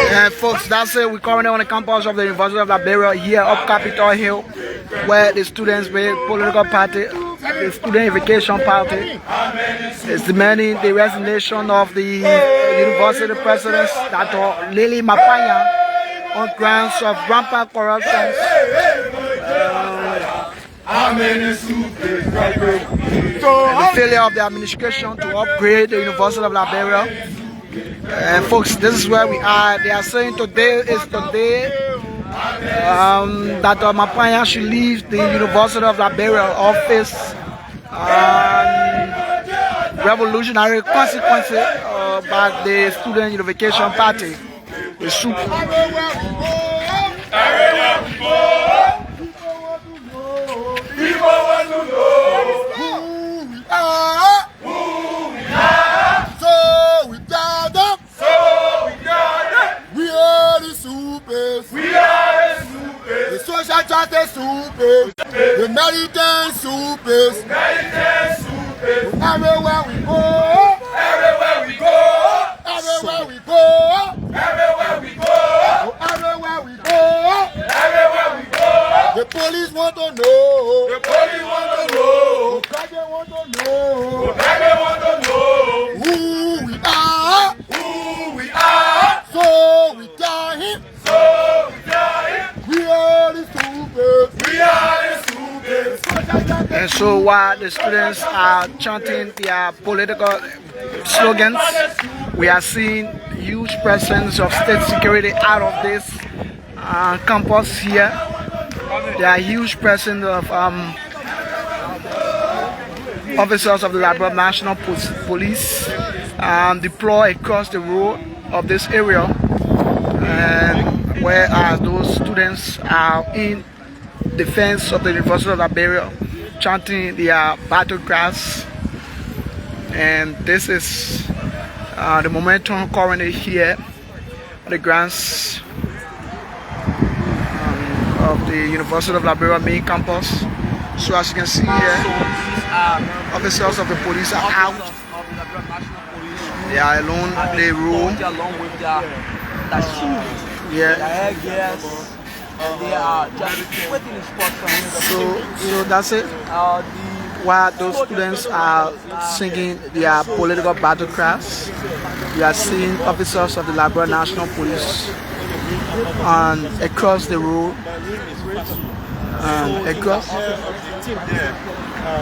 And folks, that's it. We're currently on the campus of the University of Liberia here up Capitol Hill, where the students' political party, the Student Unification Party, is demanding the resignation of the University President, Dr. Lily Mapanya, on grounds of rampant corruption. The failure of the administration to upgrade the University of Liberia. And folks, this is where we are. They are saying today is the day that Mapanya should leave the University of Liberia office. Revolutionary consequences by the Student Unification Party. The soup. The American supers, everywhere we go, everywhere we go, everywhere we go, everywhere we go, everywhere we go, everywhere we go. The police want to know, the police want to know, the president want to know, the president want to know who we are, so we tell him, we are the supers, we are the supers. And so while the students are chanting their political slogans, we are seeing huge presence of state security out of this campus here. There are huge presence of officers of the Liberia National Police deployed across the road of this area, and whereas those students are in defense of the University of Liberia, chanting their battle cries. And this is the momentum currently here at the grounds of the University of Liberia main campus. So as you can see here, officers of the police are out. They are alone in the room. Along with their shoes, Yeah. their headgears, and they are just waiting in spot for him. So that's it. While those students are singing their political battle cries, we are seeing officers of the Liberia National Police across the road. Across.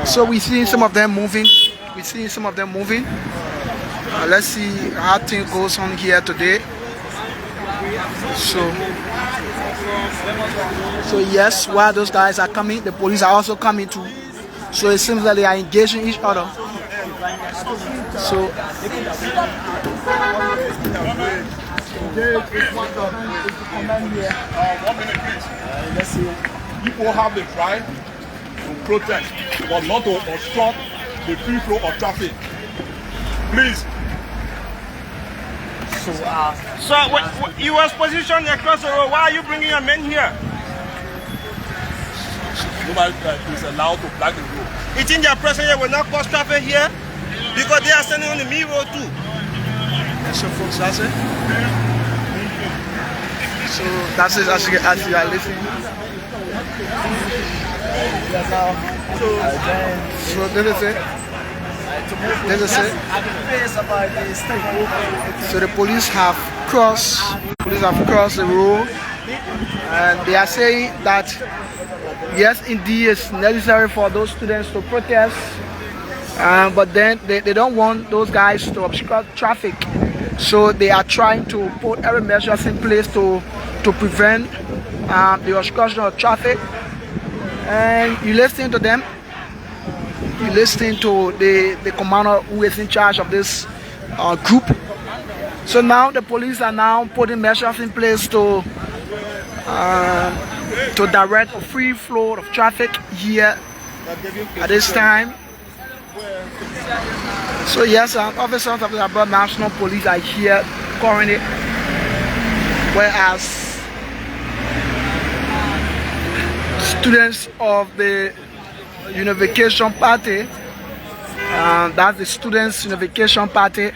So we see some of them moving. Let's see how things goes on here today. So yes, while those guys are coming, the police are also coming too. So it seems like they are engaging each other. So let's see. People have the right to protest, but not to obstruct the free flow of traffic. Please. So you was positioned across the road. Why are you bringing your men here? Nobody is allowed to block the road. You think their presence here will not cause traffic here? Because they are standing on the main road too. So folks, that's it. So that's it as you are listening. So this is it. So the police have crossed the road, and they are saying that yes, indeed, it's necessary for those students to protest, but then they don't want those guys to obstruct traffic. So they are trying to put every measures in place to prevent the obstruction of traffic. And you listen to them. You listen to the commander who is in charge of this group. So now the police are now putting measures in place to direct a free flow of traffic here at this time. So yes, officers of the Liberia National Police are here currently, whereas students of the Unification Party, that's the Students Unification Party,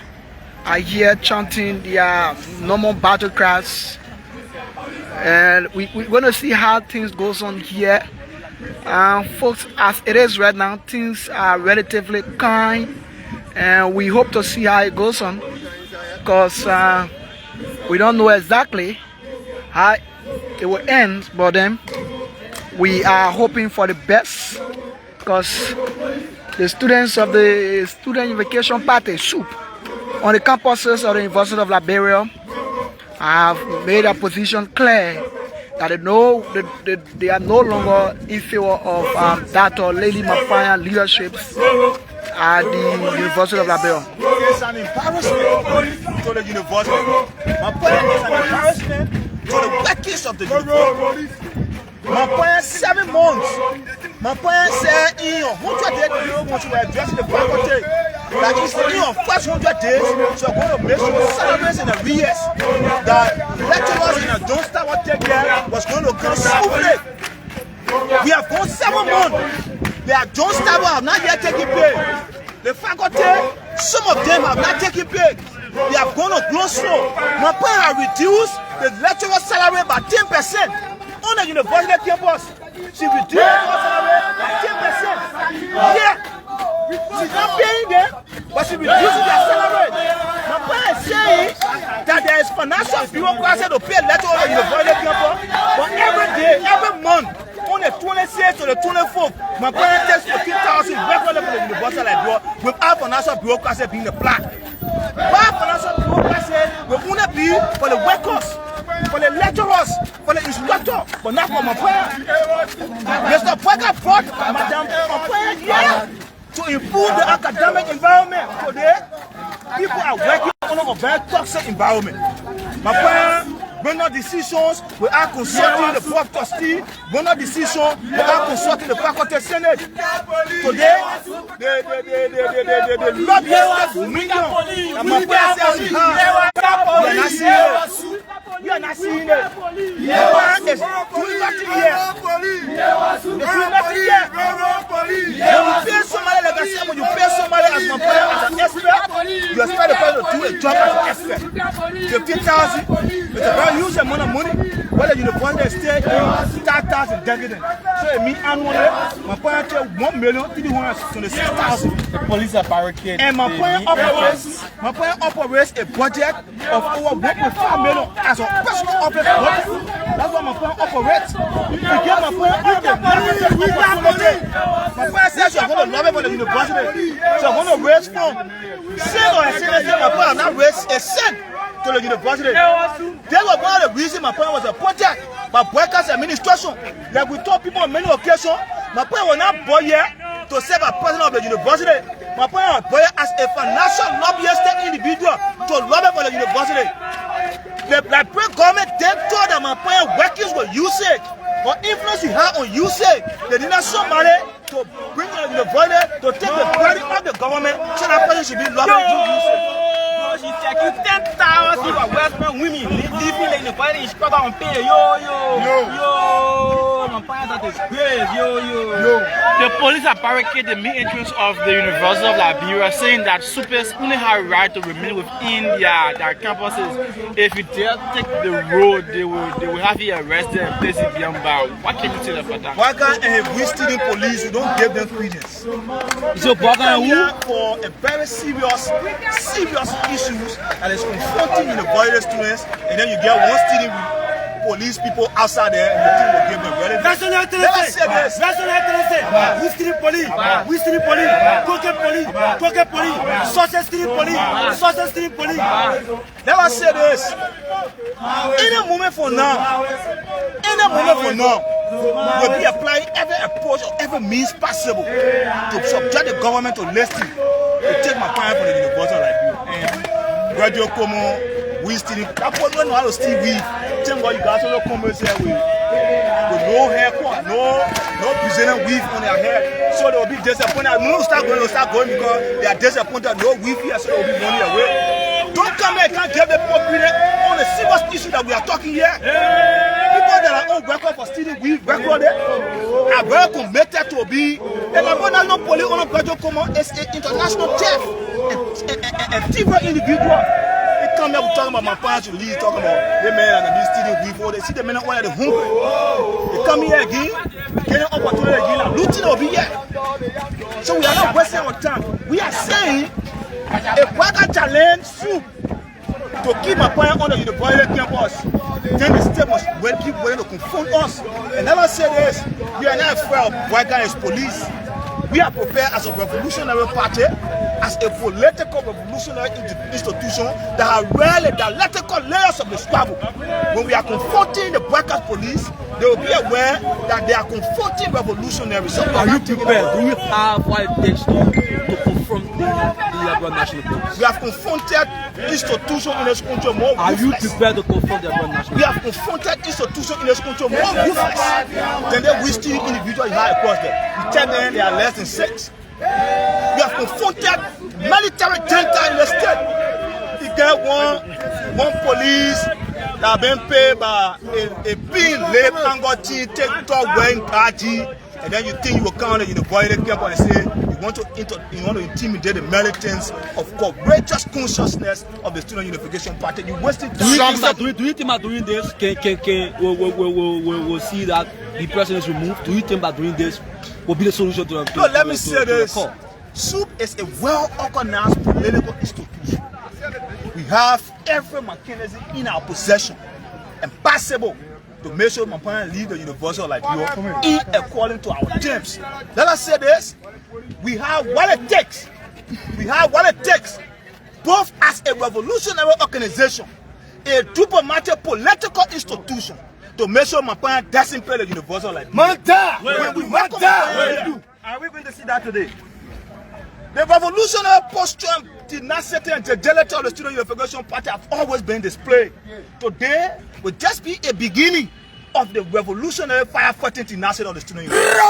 are here chanting their normal battle cries, and we're going to see how things goes on here. Folks, as it is right now, things are relatively kind, and we hope to see how it goes on, because we don't know exactly how it will end, but then we are hoping for the best, because the students of the Student Unification Party SUP on the campuses of the University of Liberia have made a position clear that they are no longer in favor of Dr. Lady Mapaya leadership at the University of Liberia. It's an embarrassment to the university. Mapaya is an embarrassment to the workers of the university. Mapaya 7 months. Mapaya said in your 100 days once you were addressing the faculty that is in your first 100 days, so we're going to make sure celebrates in arrears that lecturers in a don't start what take care was going to come smoothly. We have gone 7 months. They are don't start have not yet taken pay. The faculty, some of them have not taken pay. They have gone to grow slow. Mapaya have reduced the lecturer salary by 10%. On the university campus, she reduced her salary by 10%. Yeah, she's not paying them, but she reduces their salary. My point is saying that there is financial bureaucracy to pay lecturers on the university campus, but every day, every month, on the 26th to the 24th, my parents takes 15,000 regularly for the university like that without financial bureaucracy being the plan. Why financial bureaucracy will only be for the workers, for the lecturers, for the instructor, but not for my parents. Mr. Parker brought Madam Mapaya here to improve the academic environment. Today, people are working on a very toxic environment. Mapaya bring out decisions without consulting the board of trustees, bring out decisions without consulting the faculty senate. Today, the lobbyists are millions. And Mapaya says you are not seeing it. Mapaya is doing nothing here. They're doing nothing here. When you pay somebody like I said, when you pay somebody as Mapaya as an expert, you expect the person to do a job as an expert. 15,000. It's a very huge amount of money. Whether you want to stay in 5,000 dividends. So it means annually, Mapaya take 1,326,000. The police are barricaded. And Mapaya operates a budget of over 1.5 million as a personal office budget. That's what Mapaya operates. You get Mapaya Mapaya says you're going to lobby for the university. So you're going to raise funds. Say or say Mapaya not raise a cent to the university. That was one of the reasons Mapaya was appointed by Workers Administration. Like we told people on many occasions, Mapaya was not born here to serve as president of the university. Mapaya was born here as a financial lobbyist individual to lobby for the university. The Liberia government then told that Mapaya workers were usage or influence you have on usage. They did not somebody to bring the university to take the credit of the government, so that person should be lobbying to usage. She's taking 10,000 people Western women living in the body in Chicago and pay. Yo, my parents are disgrace. Yo. The police are barricading the main entrance of the University of Liberia, saying that supers only have a right to remain within their campuses. If you dare take the road, they will have you arrested and placed in Biamba. What can you say about that? Why can't we student police who don't give them credence? So, for a very serious issues that is confronting university students, and then you get one student with police people outside there and the thing will give them relevance. Let us say this. We street police, cocaine police, social street police. Let us say this. Any moment from now, we'll be applying every approach or every means possible to subject the government to listing to take my point for the University of Liberia. Radio Como, we still that was when I was still with tell what you guys all come here with no haircut, no Brazilian weave on their hair. So they will be disappointed. No start going because they are disappointed, no weave here, so they will be running away. Don't come here, can't get the popular on the serious issue that we are talking here. People that are on record for stealing we recorded, are very committed to be. The national police on a graduate command is an international theft and different individual. They come here, we talking about my parents, you leave, talking about the men and these students before they see the men on the hungry. They come here again, getting opportunity again, and looting over here. So we are not wasting our time. We are saying a Quaker challenge soup to keep my point on the University campus. Then the state must keep willing to confront us. And never say this, we are not afraid of Quaker as police. We are prepared as a revolutionary party, as a political revolutionary institution that have really dialectical layers of the squabble. When we are confronting the Quaker police, they will be aware that they are confronting revolutionaries. So are you prepared? Do you have what it takes to confront the Liberal National Police? We have confronted institutions in this country more ruthless. Are you prepared to confront the Liberal National Police? We have confronted institutions in this country more ruthless than they wish to individuals high across them. We tell them they are less than 6. We have confronted military junta in the state. You get one police that have been paid by a being late angoti, take talk wearing party, and then you think you will come to the University campus and say you want to intimidate the militants of courageous consciousness of the Student Unification Party. You wasted time. Do you think that doing this we'll see that the president is removed? Do you think that doing this will be the solution to the let me say this. SUP is a well-organized political institution. We have every mechanism in our possession and possible to make sure Mampana lead the University of Liberia in according to our terms. Let us say this. We have what it takes. We have what it takes, both as a revolutionary organization, a diplomatic political institution, to make sure Mampana doesn't play the University of Liberia. Are we going to see that today? The revolutionary posture, tenacity, and agility of the Student Unification Party have always been displayed. Today will just be a beginning of the revolutionary firefighting tenacity of the Student Unification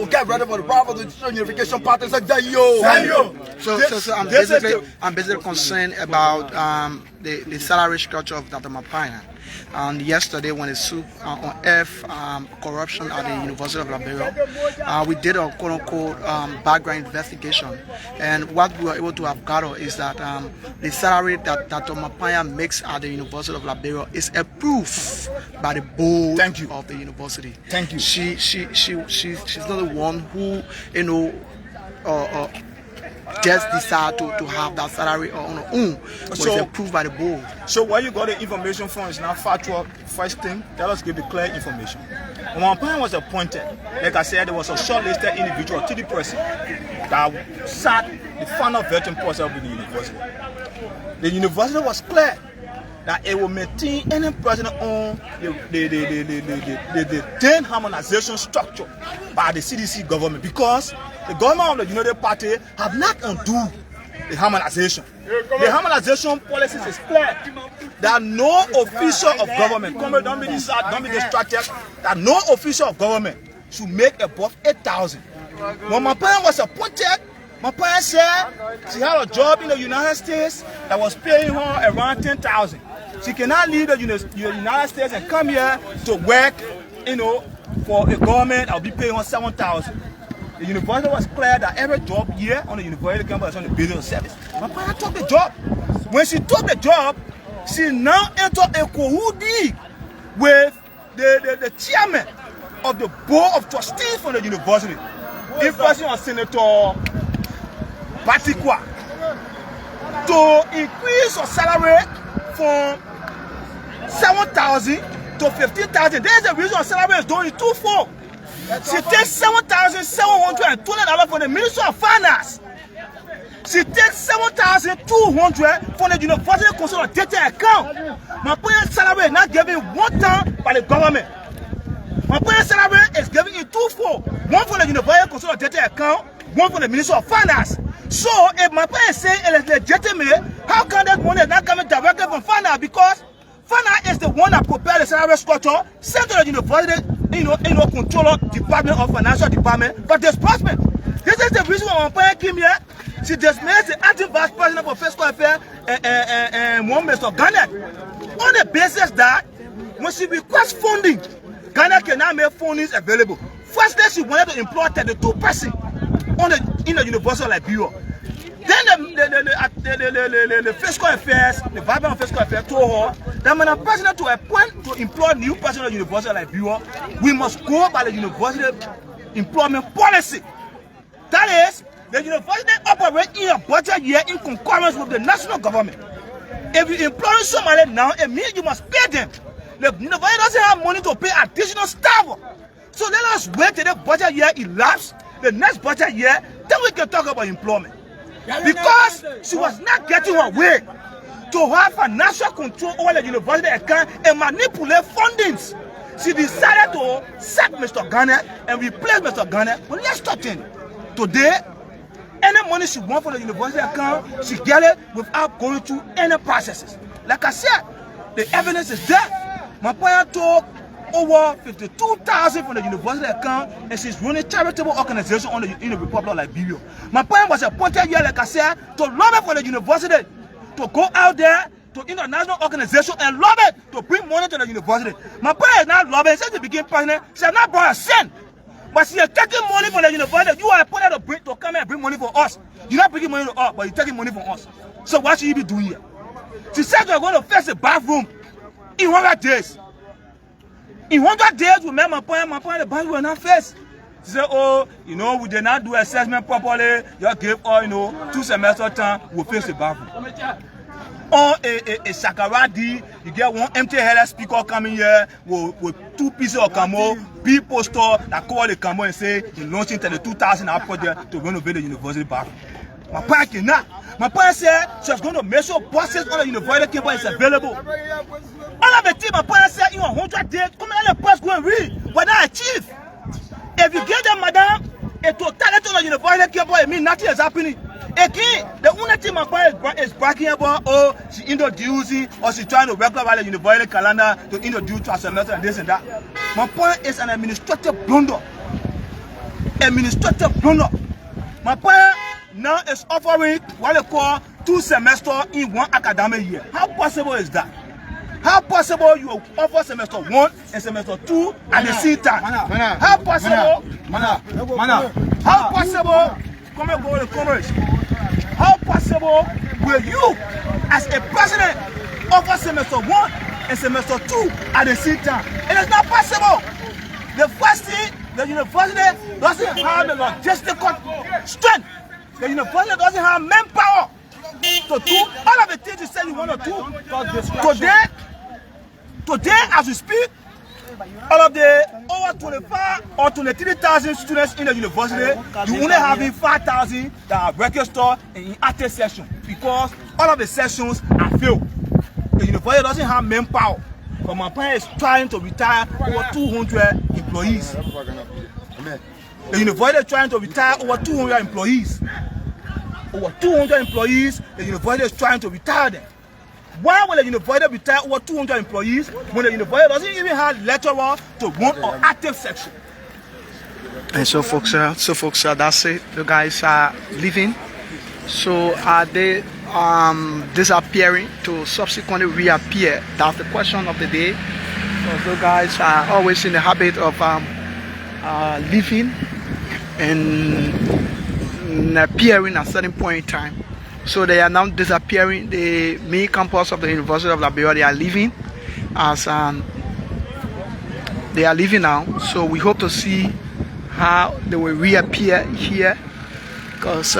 get ready for the power of the Student Unification Party. So I'm basically concerned about the salary structure of Dr. Mapaya. And yesterday, when the SUP unearthed corruption at the University of Liberia, we did a quote-unquote background investigation. And what we were able to have gathered is that the salary that Dr. Mapaya makes at the University of Liberia is approved by the board of the university. Thank you. She's not the one who, just decide to have that salary on her own, but it's approved by the board. So where you got the information from is not factual. First thing, let us give the clear information. When Mampaya was appointed, like I said, there was a shortlisted individual to the president that sat the final vetting process of the university. The university was clear that it will maintain any president on the then harmonization structure by the CDC government, because the government of the United Party have not undone the harmonization. The harmonization policies is clear that no official of government, don't be distracted, that no official of government should make above 8,000. When Mampaya was appointed, Mampaya said she had a job in the United States that was paying her around 10,000. She cannot leave the United States and come here to work, for a government that will be paying her 7,000. The university was clear that every job here on the university campus is on the business service. Mampaya took the job. When she took the job, she now entered a cohudi with the chairman of the board of trustees for the university. This person was Senator Batikwa, to increase her salary from 7,000 to 15,000. There's a reason her salary is going twofold. She takes $7,720 from the Ministry of Finance. She takes $7,200 from the University Consolidated account. Mampaya's salary is not given one time by the government. Mampaya's salary is given in twofold. One from the University Consolidated account, one from the Ministry of Finance. So if Mampaya is saying it is legitimate, how can that money not coming directly from Finance? Because Finance is the one that prepared the salary structure, sent to the university, controller department or financial department for disbursement. This is the reason why my came here. She dismissed the acting vice president for fiscal affairs and one Mr. Garnett on the basis that when she requests funding, Ghana cannot make funding available. Firstly, she wanted to employ 32 persons in the University of Liberia. Then the fiscal affairs, the Department of Fiscal Affairs told her that when a president to appoint to employ new person at the University of Liberia, we must go by the university employment policy. That is, the university operates in a budget year in concurrence with the national government. If you employ somebody now, it means you must pay them. The university doesn't have money to pay additional staff. So let us wait till the budget year elapses, the next budget year, then we can talk about employment. Because she was not getting her way to have financial control over the university account and manipulate fundings. She decided to sack Mr. Garnett and replace Mr. Garnett. But let's start in. Today, any money she wants from the university account, she get it without going through any processes. Like I said, the evidence is there. My parent took over 52,000 from the university account, and she's running charitable organization in the Republic of Liberia. My parent was appointed here, like I said, to lobby for the university, to go out there to international organization and lobby to bring money to the university. My parent is not lobbying since the beginning president. She has not brought a cent. But she is taking money from the university. You are appointed to come and bring money for us. You're not bringing money to us, but you're taking money from us. So what should you be doing here? She said you're going to fix the bathroom in 100 days. In 100 days, we met my point, the bathroom will not fix. She said, oh, we did not do assessment properly. You gave all, 2 semester time, we'll fix the bathroom. Or a sakaradi, you get one empty-headed speaker coming here with 2 pieces of camo, big poster that call the camo and say he's launching 32,000 project to renovate the university bathroom. My parent cannot. My parent said she was going to make sure buses on the university campus is available. All of the team, my parent said, in 100 days, come and let the bus go and read. But not achieve. If you give them, madam, a totality on the university campus, it means nothing is happening. Again, the only thing my parent is bragging about, oh, she introducing or she trying to recover the university calendar to introduce to a semester and this and that. My parent is an administrative blunder. Administrative blunder. My parent now is offering what they call 2 semesters in 1 academic year. How possible is that? How possible you offer semester 1 and semester 2 at the same time? How possible? How possible? Come and go to commerce. How possible will you, as a president, offer semester 1 and semester 2 at the same time? It is not possible. The first thing, the university doesn't have the logistical strength. The university doesn't have manpower to do all of the things you said you want to do. Today, as we speak, all of the over 25 or 23,000 students in the university, you only having 5,000 that are registered in active session because all of the sessions are filled. The university doesn't have manpower. But my parent is trying to retire over 200 employees. The university is trying to retire over 200 employees. Over 200 employees, the university is trying to retire them. Why will the university retire over 200 employees when the university doesn't even have lecturer to run an active section? And so folks, that's it. The guys are leaving. So are they disappearing to subsequently reappear? That's the question of the day. So the guys are always in the habit of leaving and appearing at a certain point in time. So they are now disappearing. The main campus of the University of Liberia, they are leaving as they are leaving now. So we hope to see how they will reappear here, because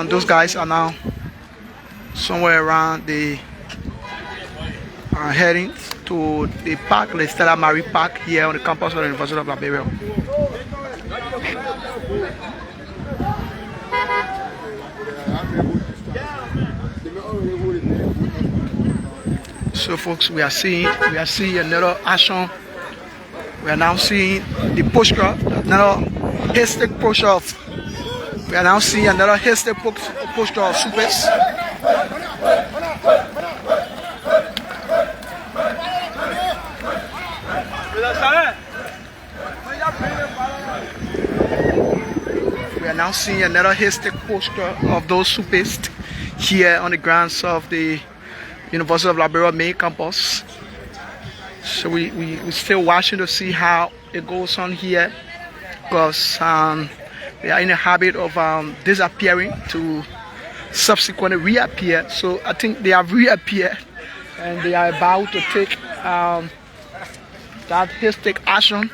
those guys are now somewhere around the heading to the park, the Stalemate Park here on the campus of the University of Liberia. So folks, we are seeing another action. We are now seeing the posture, another hasty posture of, we are now seeing another hasty posture of supers. We are now seeing another hasty poster of those supists here on the grounds of the University of Liberia main campus. So we're still watching to see how it goes on here, because they are in the habit of disappearing to subsequently reappear. So I think they have reappeared and they are about to take that hasty action.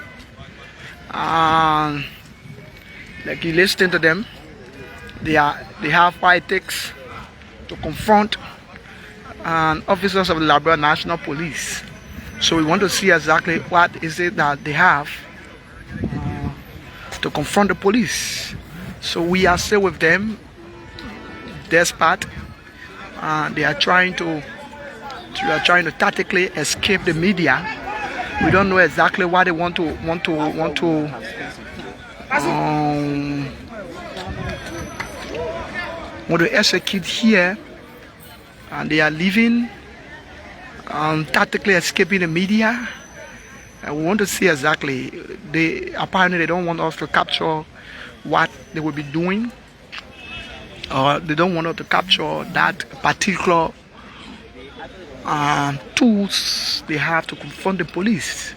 Like you listen to them, they have what it takes to confront officers of the Liberia National Police. So we want to see exactly what is it that they have to confront the police. So we are still with them, despite they are trying to tactically escape the media. We don't know exactly what they want to execute here, and they are leaving, tactically escaping the media. And we want to see exactly. Apparently they don't want us to capture what they will be doing, or they don't want us to capture that particular tools they have to confront the police.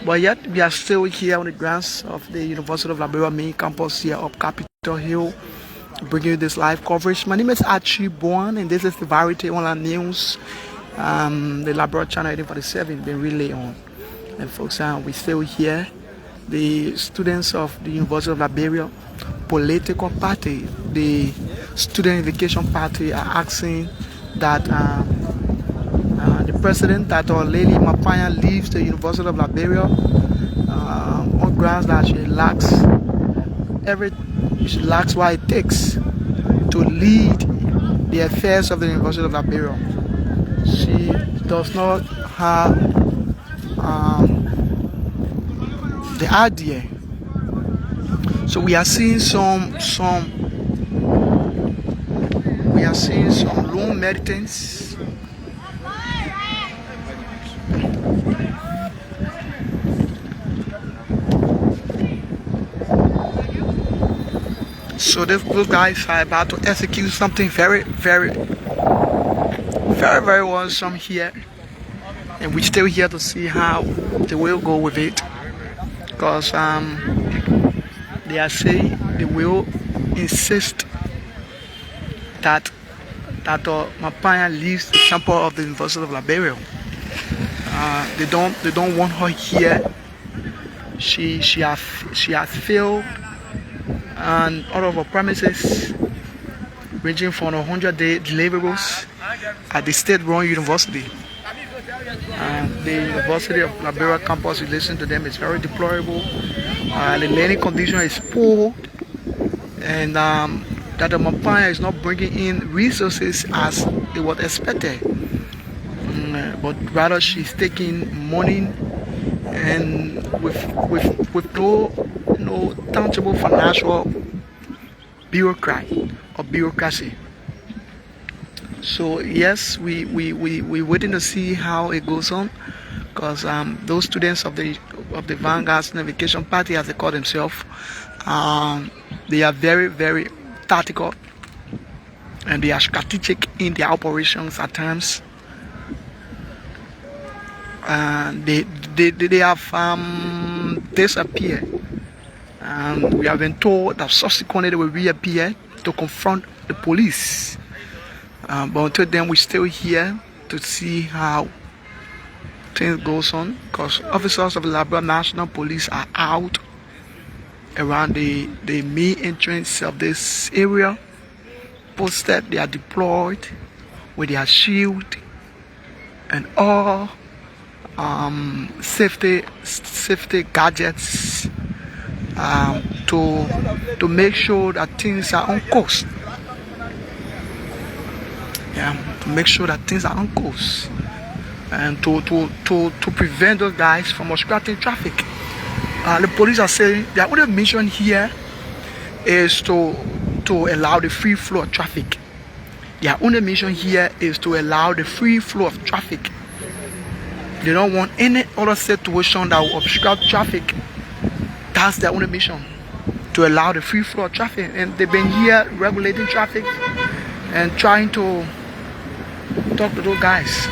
But yet we are still here on the grounds of the University of Liberia main campus here up Capitol Hill, bringing you this live coverage. My name is Archie Bourne, and this is the Variety Online News. The Liberia channel 1847 been relayed on. And folks, we're still here. The students of the University of Liberia political party, the Student Unification Party, are asking that the president, that Lady Mapanya, leaves the University of Liberia on grounds that she lacks what it takes to lead the affairs of the University of Liberia. She does not have the idea. So we are seeing some lone militants. So those guys are about to execute something very awesome here, and we're still here to see how they will go with it, because they are saying they will insist that Mapanya leaves the campus of the University of Liberia. They don't want her here. She has failed, and all of her premises, ranging from 100-day deliverables at the state-run university. The University of Liberia campus, you listen to them, is very deplorable. The learning condition is poor, and that the Mapanya is not bringing in resources as it was expected, but rather she's taking money and with no tangible financial bureaucracy. So yes, we waiting to see how it goes on, because those students of the Vanguard Unification Party, as they call themselves, they are very tactical, and they are strategic in their operations at times. They have disappeared. We have been told that subsequently they will reappear to confront the police. But until then, we're still here to see how things goes on, because officers of the Liberia National Police are out around the main entrance of this area. Posted, they are deployed with their shield and all safety gadgets to make sure that things are on course. To make sure that things are on course, and to prevent those guys from obstructing traffic. The police are saying their only mission here is to allow the free flow of traffic. Their only mission here is to allow the free flow of traffic. They don't want any other situation that will obstruct traffic. That's their only mission, to allow the free flow of traffic. And they've been here regulating traffic and trying to talk to those guys.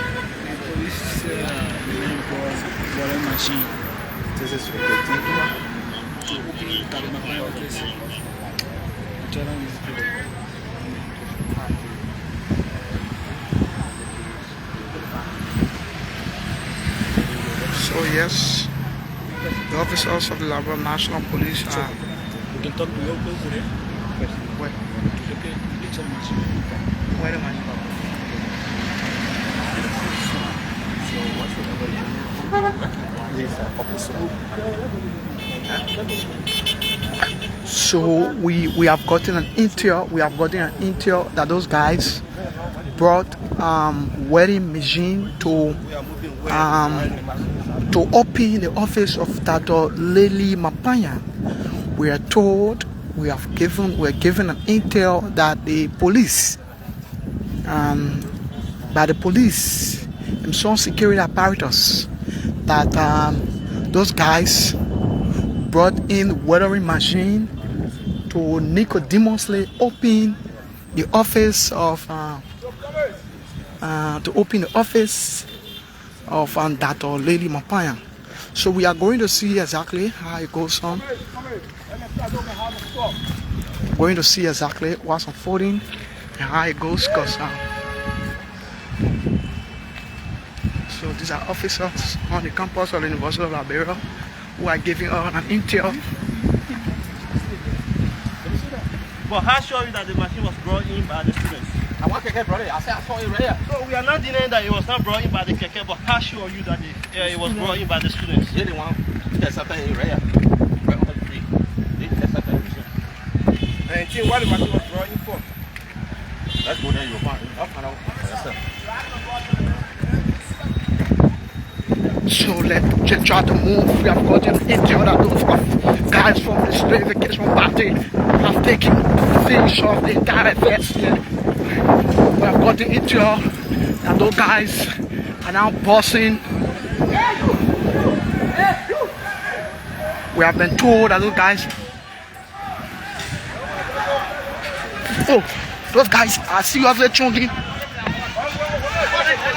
So yes, the officers of the Liberia National Police are. We can talk to locals today. Where? Okay, it's a machine. Where am I? So we have gotten an intel. We have gotten an intel that those guys brought wedding machine to open the office of Dr. Lily Mapanya. We are told, we're given an intel that the police, by the police, and some security apparatus, that those guys brought in weathering machine to nicodemously open the office of Dr. Lady Mapanya. So we are going to see exactly how it goes on. Going to see exactly what's unfolding and how it goes, because so these are officers on the campus of the University of Liberia who are giving us an intel. But how sure are you that the machine was brought in by the students? I want to get brought in. I said I saw it right here. So we are not denying that it was not brought in by the keke, but how sure are you that it was brought in by the students? They didn't want to get something right here. Right on the tree. They get something. And think what the machine was brought in for? Let's go there, you'll find it. I'll find out. Yes, sir. So let's try to move. We have gotten intel that those guys from the Slavification party have taken things off the entire fence here. We have gotten intel that those guys are now bossing. We have been told that those guys, those guys are seriously chunking.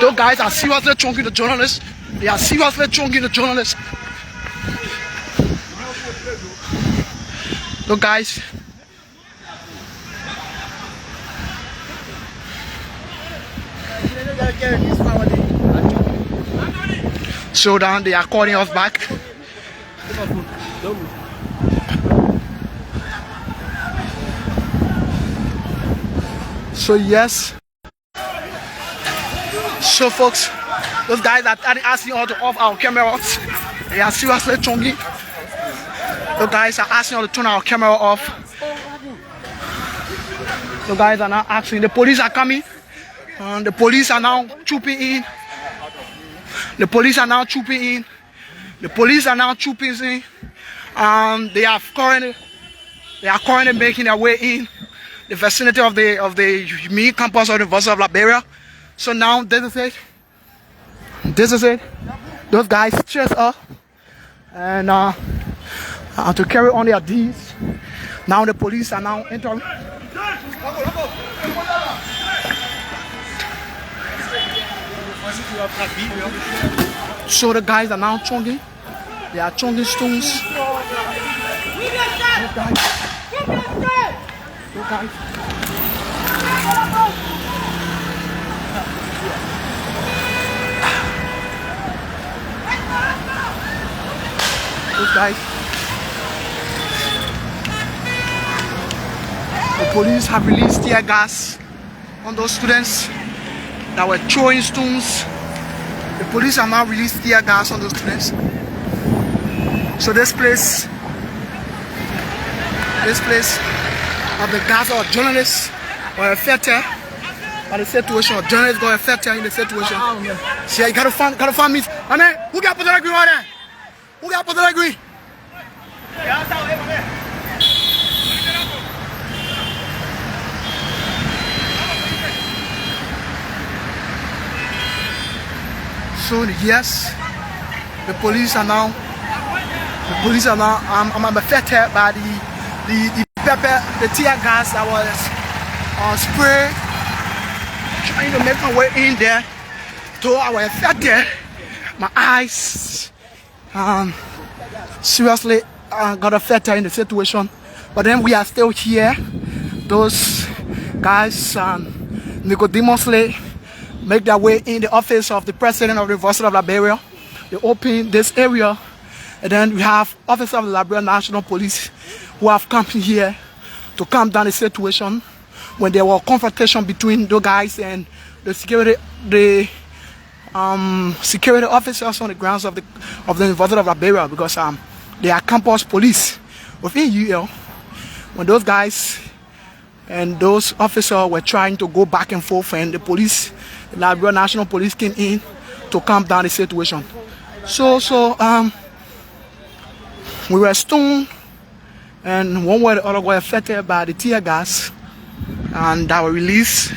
Those guys are seriously chunking the journalists. They are seriously chunking the journalists. Those guys. So down, they are calling us back. So yes. So folks, those guys are asking us to off our cameras. They are seriously chunking. Those guys are asking us to turn our camera off. The guys are now asking. The police are coming. The police are now trooping in. The police are now trooping in. The police are now trooping in. They are currently making their way in the vicinity of the main campus of the University of Liberia. So now this is it. This is it. Those guys chase us and to carry on their deeds. Now the police are now entering. So the guys are now chunking. They are chunking stones. Those guys. Those guys. The police have released tear gas on those students that were throwing stones. The police have now released tear gas on those students. So this place of the gas of journalists were affected by the situation. Journalists got affected in the situation. So you gotta find me. I mean, who got put on the green right there? Who got put on the green? So yes, The police are now I'm affected by the pepper, the tear gas that was sprayed, trying to make my way in there. So I was affected. My eyes seriously got affected in the situation. But then we are still here. Those guys nicodemously make their way in the office of the President of the University of Liberia. They open this area, and then we have officers of the Liberia National Police who have come here to calm down the situation when there was confrontation between those guys and the security officers on the grounds of the University of Liberia, because they are campus police within UL. When those guys and those officers were trying to go back and forth, and the police, the Liberia National Police, came in to calm down the situation. So we were stoned, and one way or the other were affected by the tear gas, and that were released.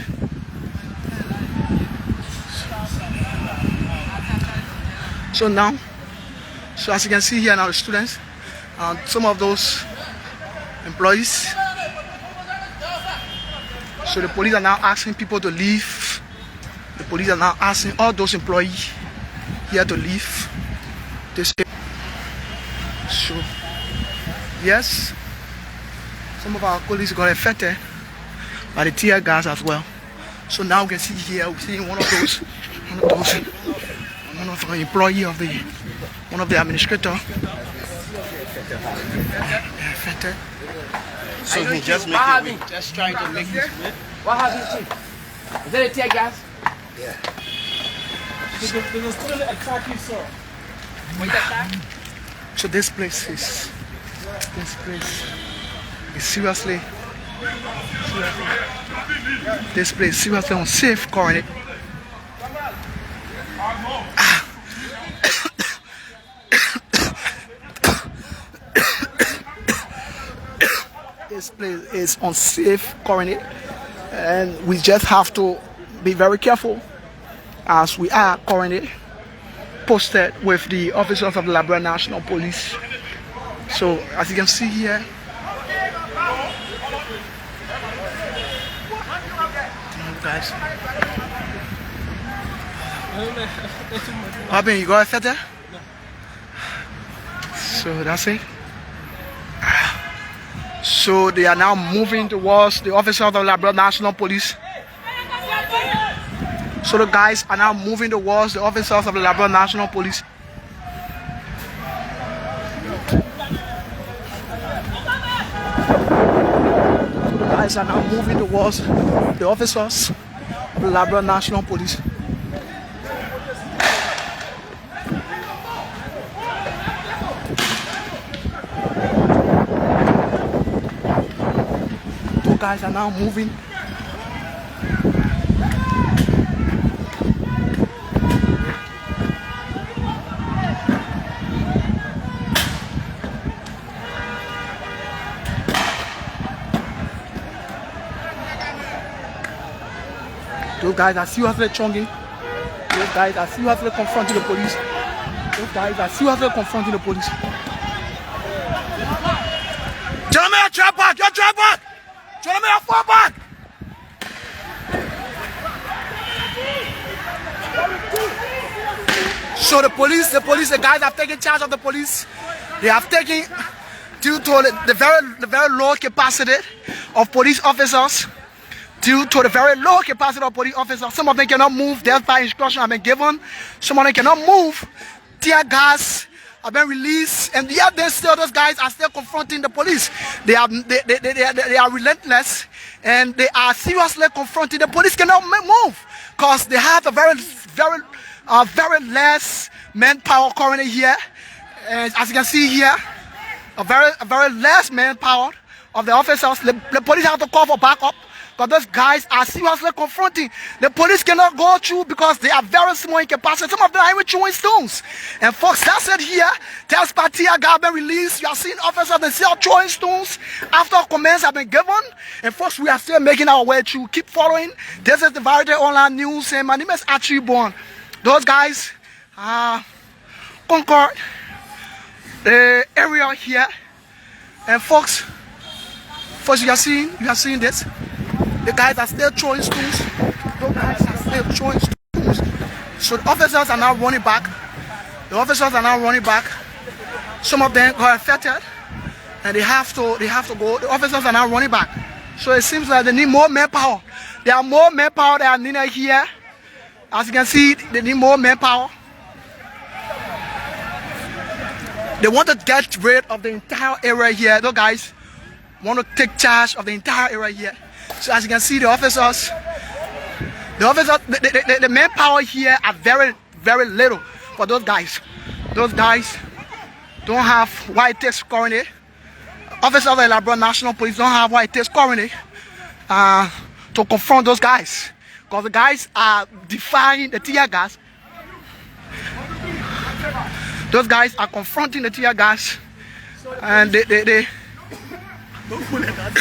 So now, as you can see here now, the students, some of those employees. So the police are now asking people to leave. The police are now asking all those employees here to leave. So yes, some of our colleagues got affected by the tear gas as well. So now we can see here, we're seeing one of the employee of one of the administrator affected. So he just making it. Just trying to make this way. What happened, Chief? Is that a tear gas? Yeah. There's a student attack you saw. So this place is seriously unsafe currently. This place is unsafe currently, and we just have to be very careful, as we are currently posted with the officers of the Liberia National Police. So as you can see here, guys, you got affected? So that's it. So they are now moving towards the officers of the Liberia National Police. So the guys are now moving towards the officers of the Liberia National Police. So the guys are now moving towards the officers of the Liberia National Police. Those guys are now moving. Those guys are seriously chonging. Those guys are seriously confronting the police. Those guys are seriously confronting the police. Gentlemen, drop back! Drop back! Gentlemen, fall back! So the guys have taken charge of the police. They have taken, due to the very low capacity of police officers, some of them cannot move. Thereby instructions have been given. Some of them cannot move. Tear gas have been released, and yet those guys are still confronting the police. They are relentless, and they are seriously confronting the police. Cannot move because they have a very less manpower currently here. And as you can see here, a very less manpower of the officers. The police have to call for backup, because those guys are seriously confronting. The police cannot go through because they are very small in capacity. Some of them are even throwing stones. And folks, that's it here. Test party have been released. You are seeing officers and still throwing stones after commands have been given. And folks, we are still making our way through. Keep following. This is the Variety Online News, and my name is Archie Born. Those guys conquered the area here. And folks, you are seeing this. The guys are still throwing stones. Those guys are still throwing stones. So the officers are now running back. Some of them got affected, and they have to go. The officers are now running back. So it seems like they need more manpower. There are more manpower that are needed here. As you can see, they need more manpower. They want to get rid of the entire area here. Those guys want to take charge of the entire area here. So as you can see, the manpower here are very, very little for those guys. Those guys don't have what it takes currently. Officers of the Liberia National Police don't have what it takes currently to confront those guys. Because the guys are defying the tear gas. Those guys are confronting the tear gas, and they don't pull it out.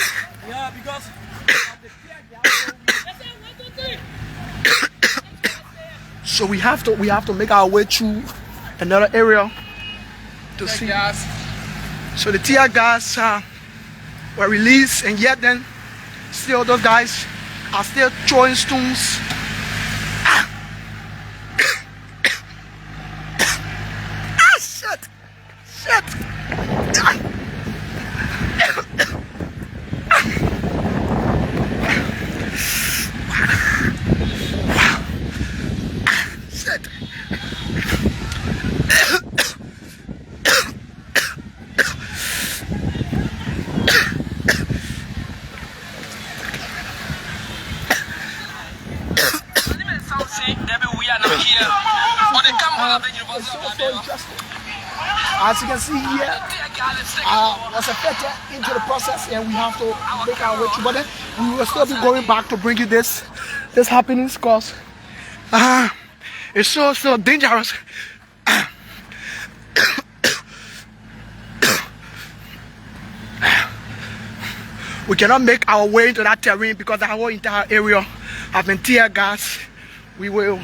Yeah, because so we have to make our way through another area to see. So the tear gas were released, and yet then still those guys are still throwing stones. As you can see here, was affected into the process, and we have to make our way through. But then we will still be going back to bring you this happenings, because it's so dangerous. We cannot make our way into that terrain because the whole entire area has been tear gas. We will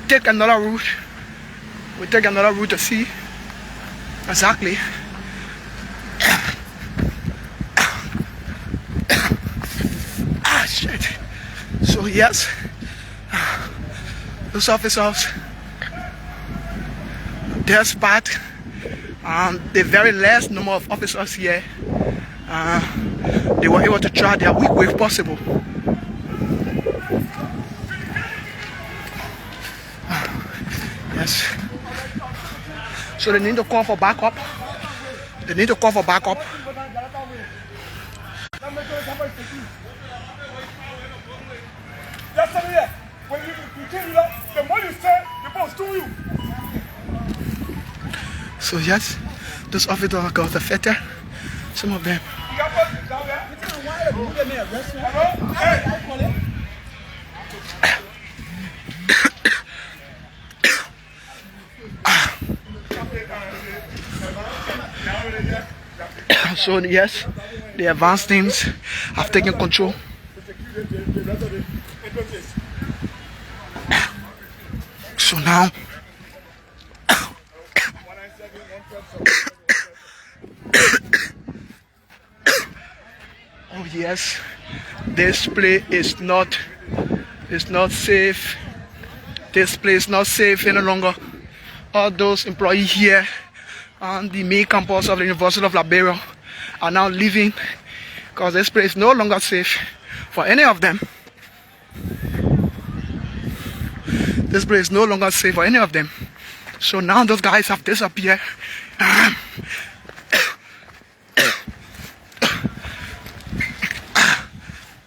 take another route. We'll take another route to see exactly. Shit. So yes, those officers, despite the very last number of officers here, they were able to try their weak way if possible. Yes. So they need to call for backup. So yes, those officers got affected. Some of them. So yes, the advanced teams have taken control. So now oh yes, this place is not safe. This place is not safe any longer. All those employees here on the main campus of the University of Liberia are now leaving because this place is no longer safe for any of them. This place is no longer safe for any of them. So now those guys have disappeared.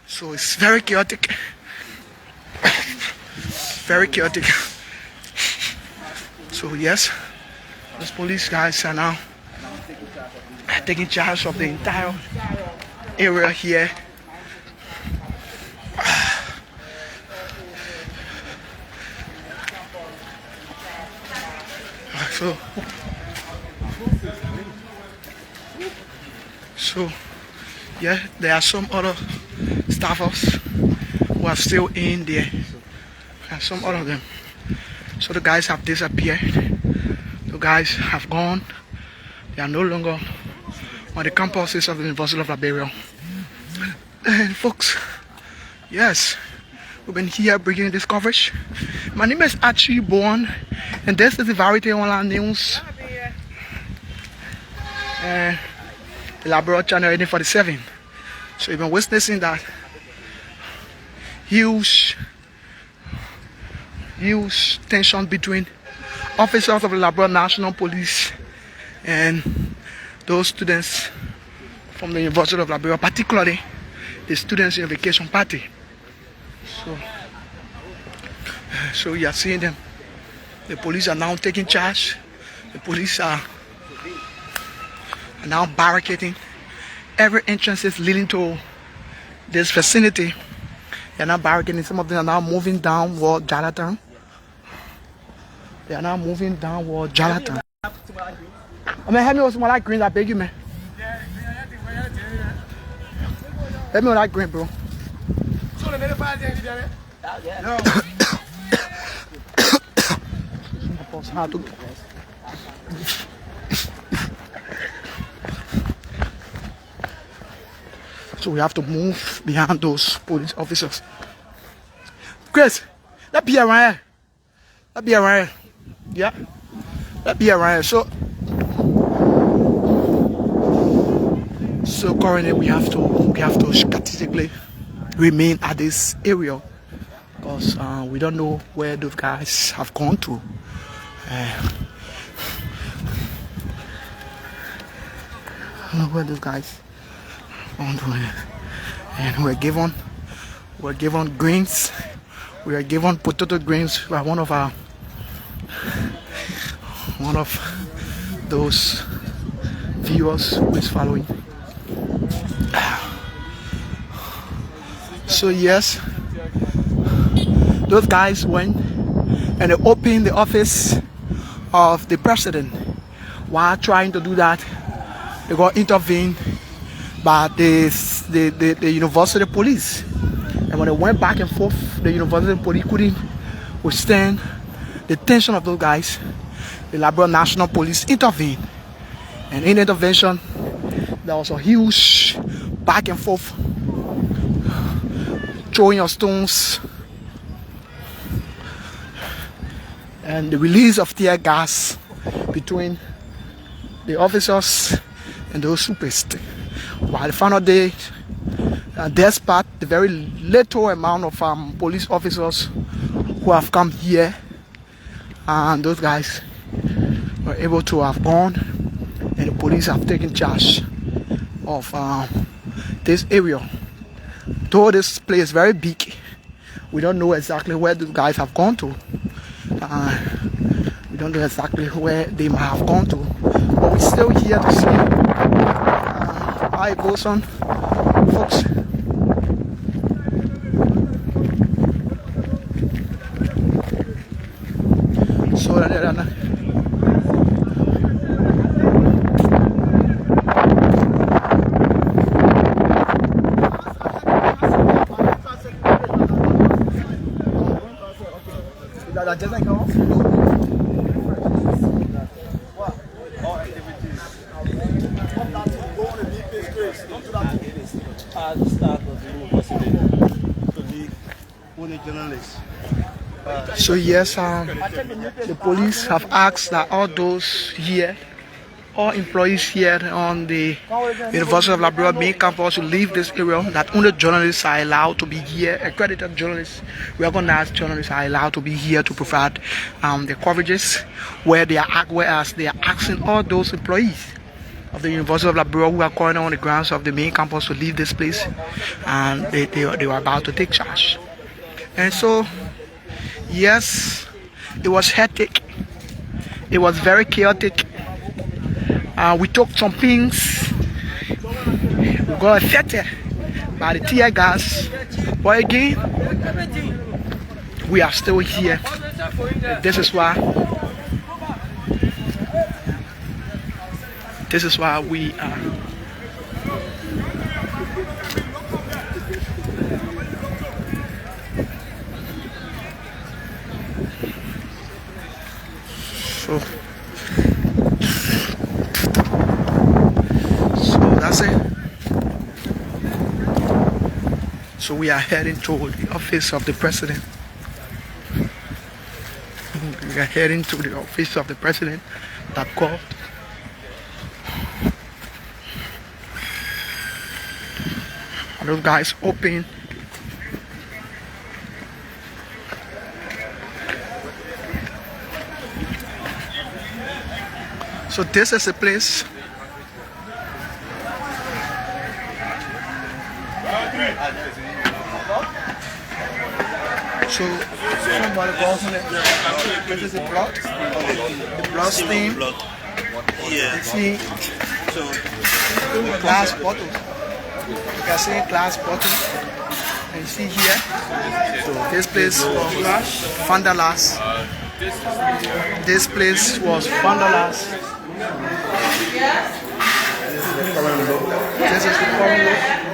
So it's very chaotic. Very chaotic. So yes, those police guys are now taking charge of the entire area here. So yeah, there are some other staffers who are still in there, and some other of them. So the guys have disappeared. The guys have gone. They are no longer on the campuses of the University of Liberia. And folks, yes, we've been here bringing this coverage. My name is Archie Bourne, and this is the Variety Online News. And the Liberia channel 1847. So you've been witnessing that huge tension between officers of the Liberia National Police and those students from the University of Liberia, particularly the Students' Unification Party. So you are seeing them. The police are now taking charge. The police are now barricading every entrance is leading to this vicinity. They are now barricading. Some of them are now moving downward Jonathan. They are now moving downward Jonathan. I mean, help me with some of that green, I beg you, man. Help me with that green, bro. So we have to move behind those police officers. Chris, that be around here. That be around here. Yeah. That be around here. So currently we have to strategically remain at this area because we don't know where those guys have gone to. I don't know where those guys have gone to. And we're given greens. We are given potato greens by one of those viewers who is following. So yes, those guys went and they opened the office of the president. While trying to do that, they got intervened by the university police. And when they went back and forth, the university police couldn't withstand the tension of those guys. The Liberia National Police intervened. And in the intervention, there was a huge back and forth, throwing of stones, and the release of tear gas between the officers and those who pissed. While the final day, despite the very little amount of police officers who have come here, and those guys were able to have gone, and the police have taken charge of this area. Though this place is very big, we don't know exactly where the guys have gone to. We don't know exactly where they might have gone to, but we're still here to see how it goes on, folks. So yes, the police have asked that all those here, all employees here on the University of Liberia main campus to leave this area, that only journalists are allowed to be here, accredited journalists, recognized journalists are allowed to be here to provide the coverages, whereas they are asking all those employees of the University of Liberia who are currently on the grounds of the main campus to leave this place, and they were about to take charge. And so, yes, it was hectic. It was very chaotic. We took some things. We got affected by the tear gas. But again, we are still here. This is why we are. So So we are heading to the office of the president. We are heading to the office of the president that called. Are those guys open? So this is the place. So somebody calls on it. This is a block. The blood stain. Yeah. You see So glass bottles. You can see glass bottles. And you see here, this place was vandalized. This place was vandalized. This is the current look.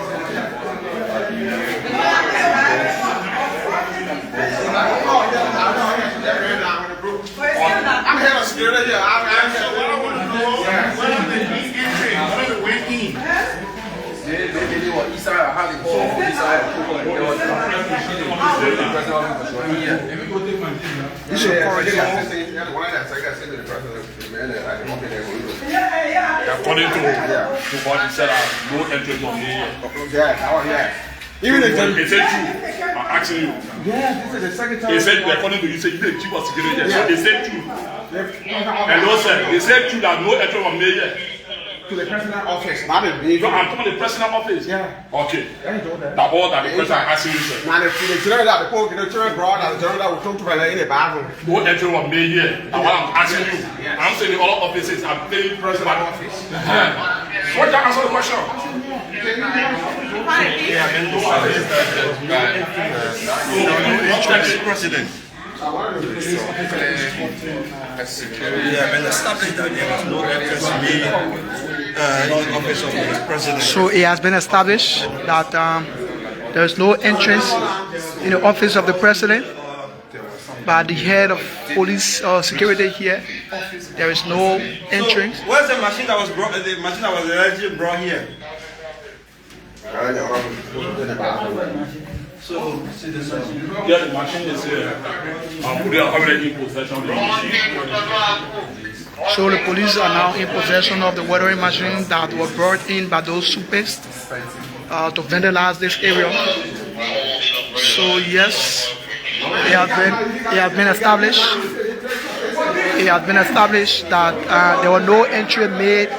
I'm here to scare you. I'm According to what he said, no entry from me. even if He said true. I'm asking you. this is the secretary. He said, according to you, say you the chief of security. So he said true. And also, he said true that no entry from me yet. To the president's office, not the big. No, I'm talking the president office. Yeah. Okay. That all that the president asking you, sir. Now the general that the poor, the general brought, the general that will talk to in the bathroom. No entry from me yet. That's what I'm asking you. I'm saying all offices are paying president office. What that answer the question? President. Been established that there was no interest made in the office of the president. So it has been established that there is no entrance in the office of the president by the head of police or security here. There is no entrance. Where's the machine that was brought? The machine that was allegedly brought here. So, Yeah, the machine is here. We are already in possession of the machine. So the police are now in possession of the watering machine that was brought in by those supers to vandalize this area. So yes, it has been established. It has been established that there was no entry made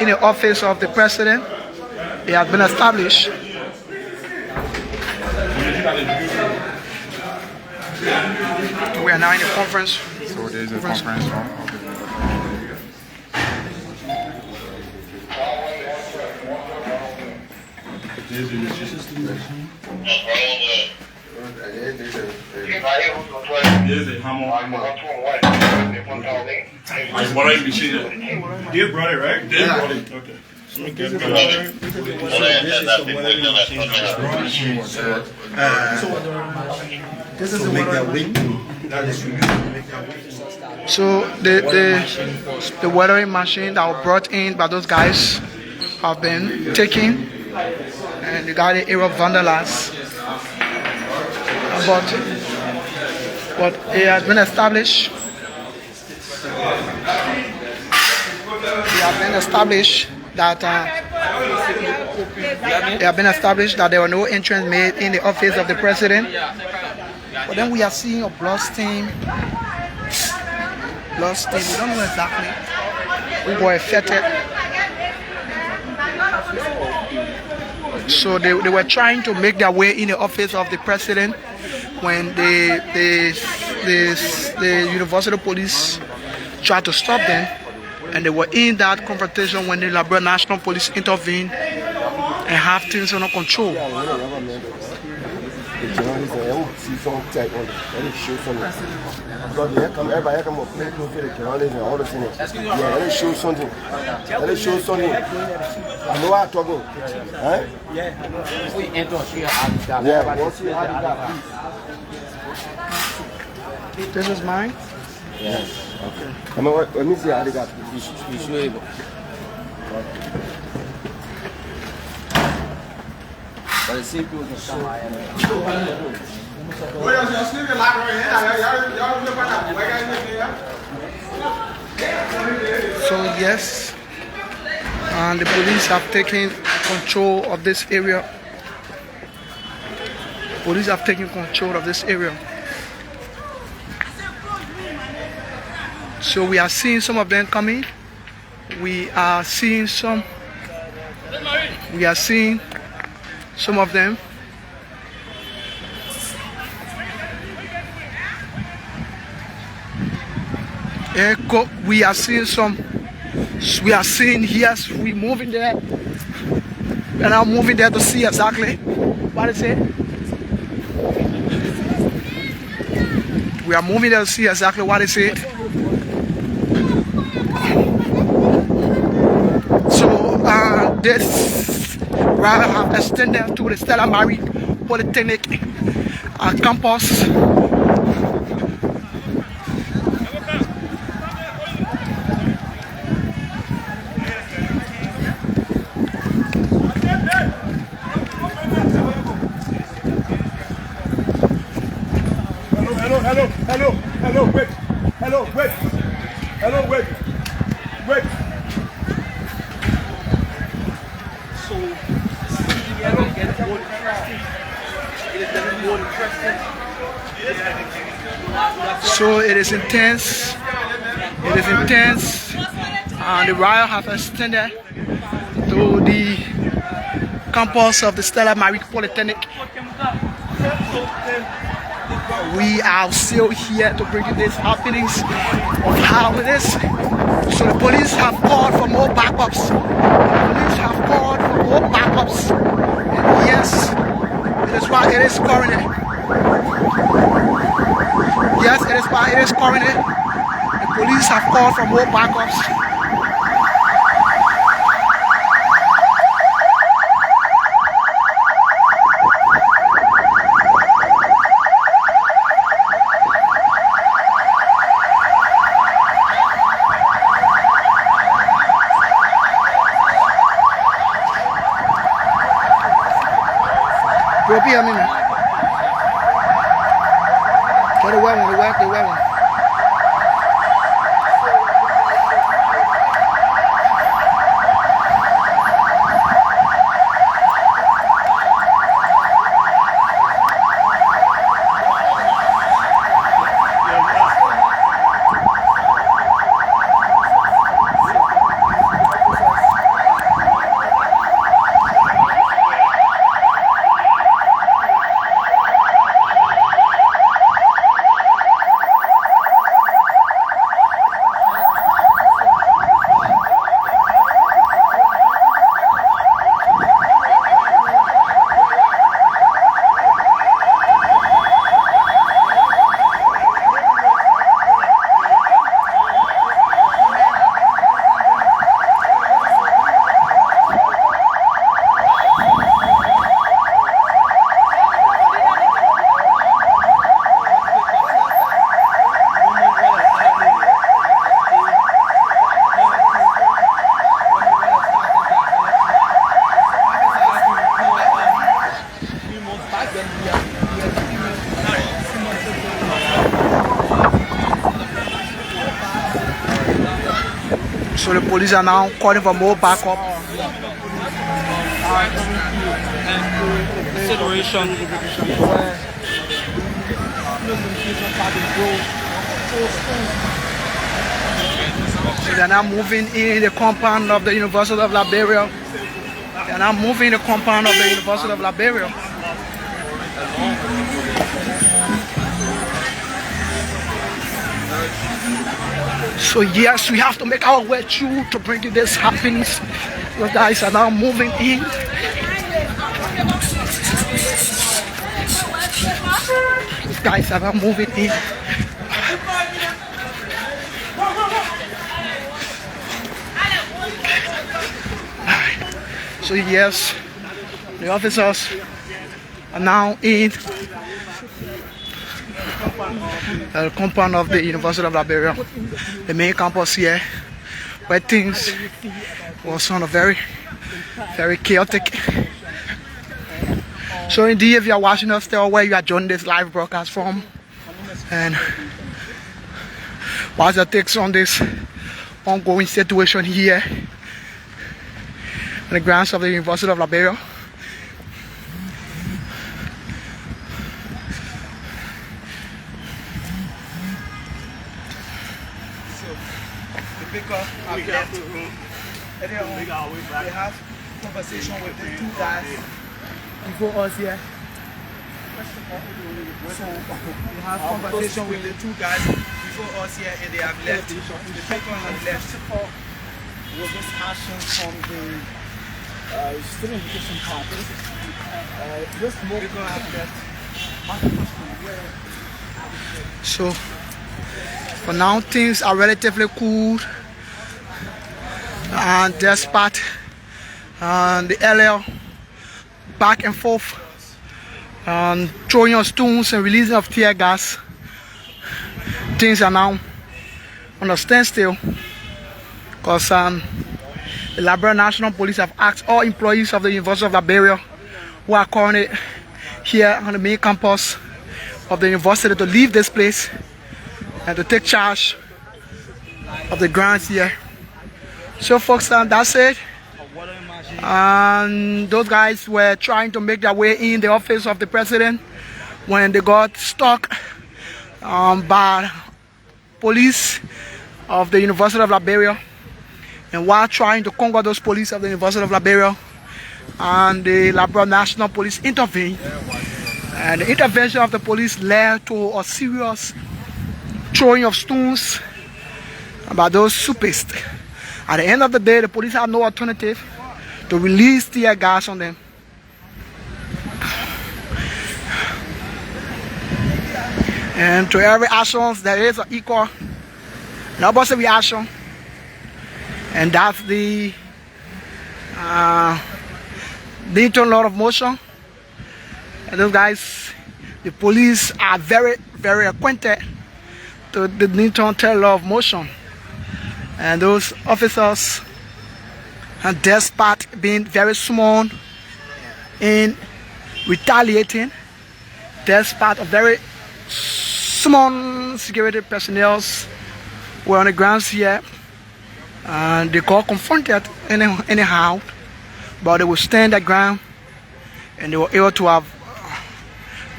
in the office of the president. It has been established. We are now in a conference. So there's a conference room. There's a hammer. It's what I machine. you brought it, right? They brought it. Okay. This is the Make that watering. wing. That is used to make that wing. So the watering machine that was brought in by those guys have been taken, and they got the area vandalized. But it has been established. It has been established that there were no entrance made in the office of the president. But then we are seeing a blood stain. We don't know exactly who were affected. So they were trying to make their way in the office of the president when the University Police tried to stop them, and they were in that confrontation when the Liberia National Police intervened and have things under control. Everybody come up, play close to the journalists and all the things. Yeah, let us show something. Let us show something. I know I'm talking. Huh? Yeah, we enter here. Yeah, once you add that. This is mine. Yeah. Okay. Come on, let me see how they got it. So yes, and the police have taken control of this area. Police have taken control of this area. So we are seeing some of them coming. We are seeing some of them. We are seeing some. We are seeing, yes, we moving there. And I'm moving there to see exactly what is it. We are moving there to see exactly what is it. So this route have extended to the Stalemate Polytechnic campus. Hello, wait. So, gets more interesting. It is getting more interesting. So it is intense. And the riot has extended to the campus of the Stalemate Polytechnic. We are still here to bring you these happenings of how it is. So the police have called for more backups. And yes, it is why it is currently. Yes, it is why it is currently. The police have called for more backups. Get the wet one. So the police are now calling for more backup. Situation. So they're now moving in the compound of the University of Liberia. So yes, we have to make our way through to bring you this happenings. The guys are now moving in. So yes, the officers are now in the compound of the University of Liberia, the main campus here, where things was on a very chaotic. So indeed, if you are watching us, tell where you are joining this live broadcast from, and what's your takes on this ongoing situation here on the grounds of the University of Liberia. They have conversation with the two guys before us here. So we have conversation with the two guys before us here, and they have left. The people have left. With this action from the student education party, just more people have left. So for now, things are relatively cool, and despite the earlier back and forth, throwing of stones and releasing of tear gas, things are now on a standstill, because the Liberia National Police have asked all employees of the University of Liberia who are currently here on the main campus of the university to leave this place and to take charge of the grounds here. So folks, that's it. And those guys were trying to make their way in the office of the president when they got stuck by police of the University of Liberia. And while trying to conquer those police of the University of Liberia, and the Liberia National Police intervened, and the intervention of the police led to a serious throwing of stones by those supists. At the end of the day, the police had no alternative to release tear gas on them. And to every action, there is an equal and opposite reaction. And that's the internal law of motion. And those guys, the police are very, very acquainted to the internal law of motion. And those officers, and despite being very small in retaliating, despite a very small security personnel were on the grounds here, and they got confronted anyhow, but they would stand their ground, and they were able to have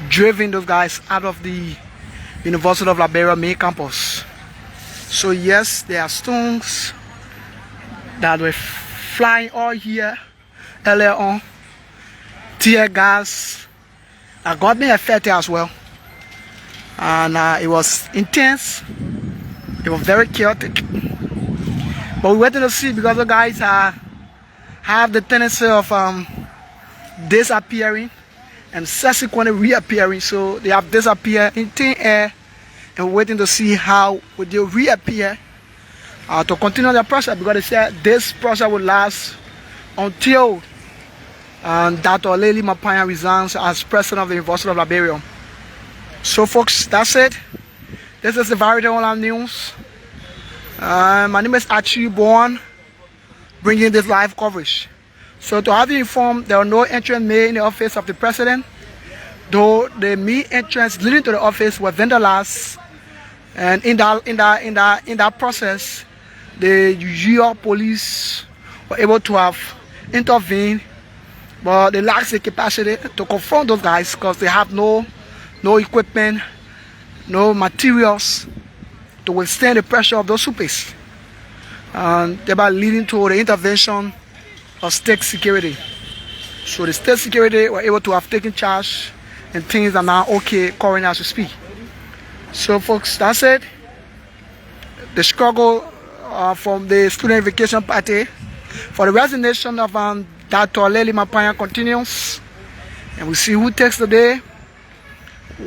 driven those guys out of the University of Liberia main campus. So yes, there are stones that were flying all here earlier on, tear gas. I got me affected as well, and it was intense. It was very chaotic. But we waited to see, because the guys have the tendency of disappearing and subsequently reappearing. So they have disappeared in thin air, and we're waiting to see how would they reappear to continue the process, because they said this process will last until Dr. Lely Mapanya resigns as president of the University of Liberia. So folks, that's it. This is the Variety Online News. My name is Achi Born, bringing this live coverage. So to have you informed, there are no entrance made in the office of the president, though the main entrance leading to the office was vandalized. And in that process, the UL police were able to have intervened, but they lack the capacity to confront those guys, because they have no equipment, no materials to withstand the pressure of those supists, and thereby leading to the intervention of state security. So the state security were able to have taken charge, and things are now okay currently as we speak. So folks, that's it. The struggle from the Student Unification Party for the resignation of Dr. Lely Mapanya continues, and we see who takes the day,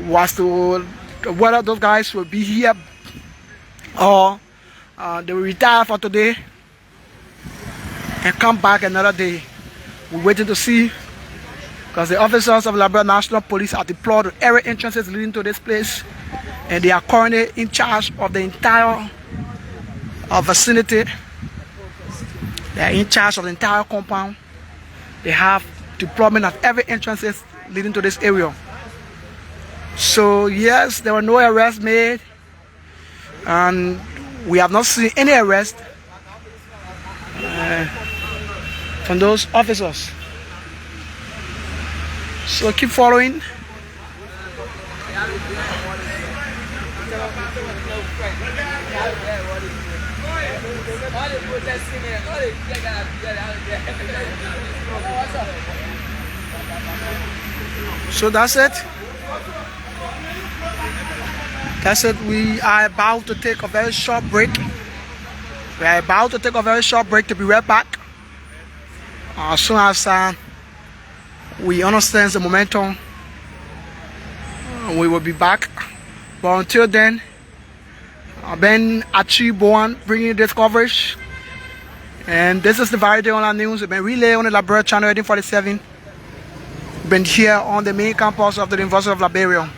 whether those guys will be here or they will retire for today and come back another day. We're waiting to see, because the officers of Liberia National Police are deployed to every entrances leading to this place, and they are currently in charge of the entire vicinity. They are in charge of the entire compound. They have deployment at every entrances leading to this area. So yes, there were no arrests made, and we have not seen any arrest from those officers. So keep following. So that's it. That's it. We are about to take a very short break. We are about to take a very short break to be right back. As soon as we understand the momentum, we will be back. But until then, I've been Achiboan bringing you this coverage. And this is the Variety Online News. We've been relayed on the Liberia channel 1847. Been here on the main campus of the University of Liberia.